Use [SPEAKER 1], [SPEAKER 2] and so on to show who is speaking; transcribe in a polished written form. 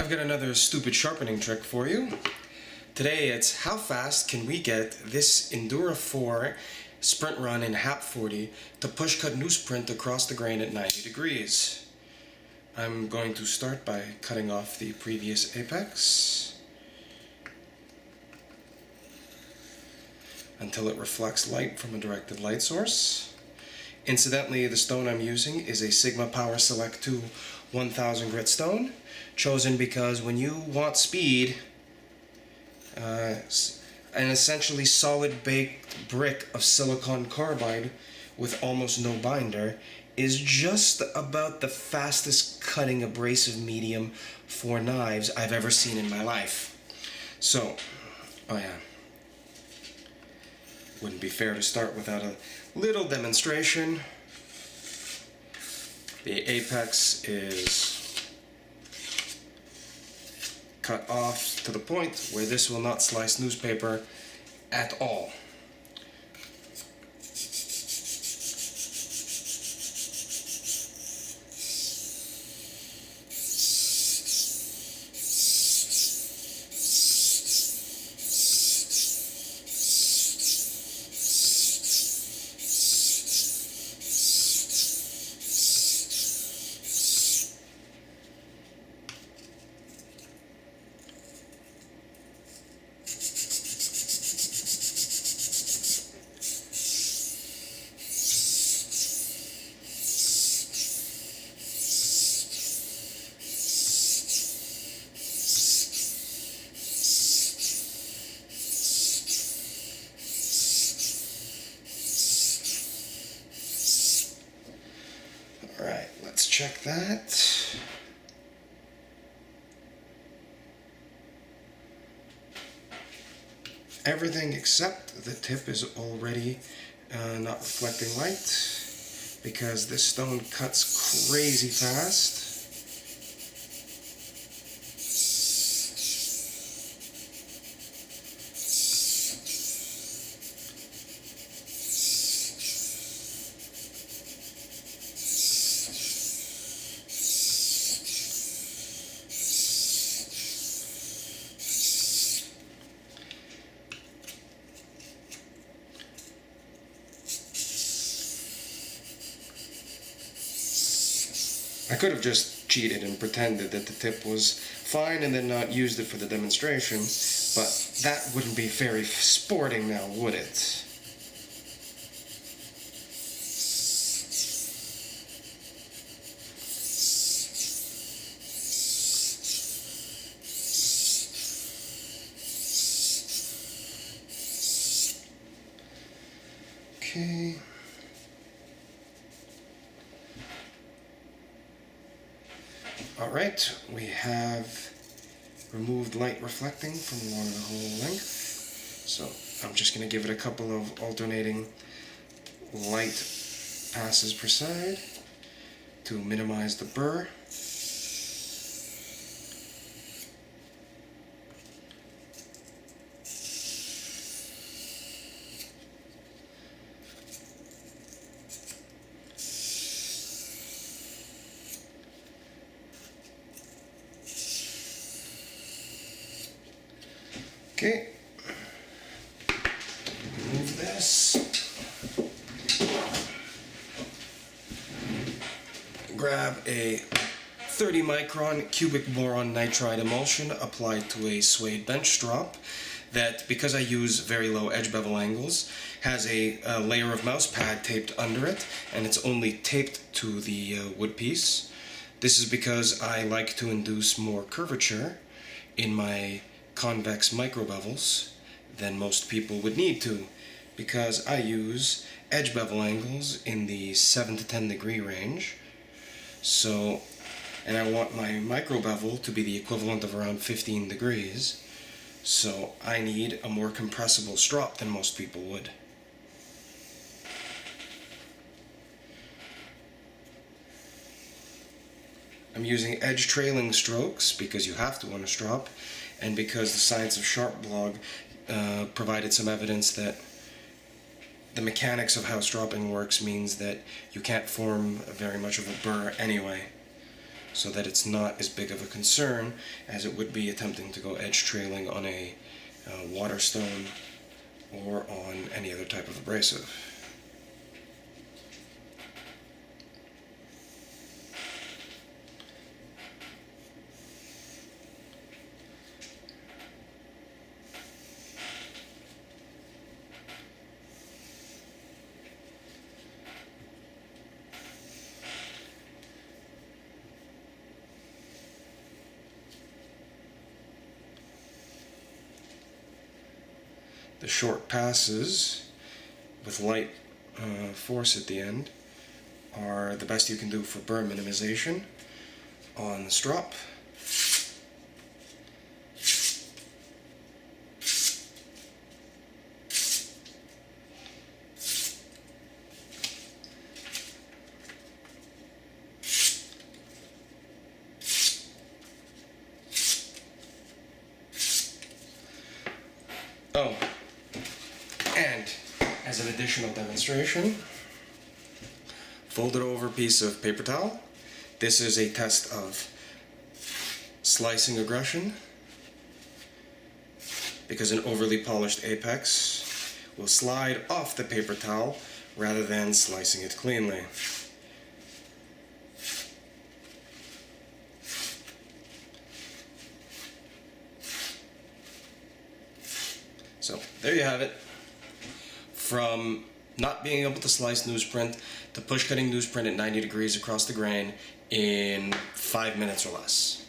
[SPEAKER 1] I've got another stupid sharpening trick for you. Today it's how fast can we get this Endura 4 sprint run in HAP 40 to push cut newsprint across the grain at 90 degrees. I'm going to start by cutting off the previous apex until it reflects light from a directed light source. Incidentally, the stone I'm using is a Sigma Power Select 2 1000 grit stone, chosen because when you want speed, an essentially solid baked brick of silicon carbide with almost no binder is just about the fastest cutting abrasive medium for knives I've ever seen in my life. So, wouldn't be fair to start without a little demonstration. The apex is cut off to the point where this will not slice newspaper at all. Alright, let's check that. Everything except the tip is already not reflecting light because this stone cuts crazy fast. I could have just cheated and pretended that the tip was fine and then not used it for the demonstration, but that wouldn't be very sporting now, would it? Okay. Alright, we have removed light reflecting from along the whole length. So I'm just going to give it a couple of alternating light passes per side to minimize the burr. Okay, remove this, grab a 30 micron cubic boron nitride emulsion applied to a suede bench strop that, because I use very low edge bevel angles, has a layer of mouse pad taped under it, and it's only taped to the wood piece. This is because I like to induce more curvature in my convex micro bevels than most people would need to, because I use edge bevel angles in the 7 to 10 degree range. So, and I want my micro bevel to be the equivalent of around 15 degrees. So I need a more compressible strop than most people would. I'm using edge trailing strokes because you have to on a strop, and because the Science of Sharp blog provided some evidence that the mechanics of how stropping works means that you can't form very much of a burr anyway. so that it's not as big of a concern as it would be attempting to go edge trailing on a waterstone or on any other type of abrasive. The short passes with light force at the end are the best you can do for burr minimization on the strop. Oh, and as an additional demonstration, folded over piece of paper towel. This is a test of slicing aggression, because an overly polished apex will slide off the paper towel rather than slicing it cleanly. So there you have it. From not being able to slice newsprint to push cutting newsprint at 90 degrees across the grain in 5 minutes or less.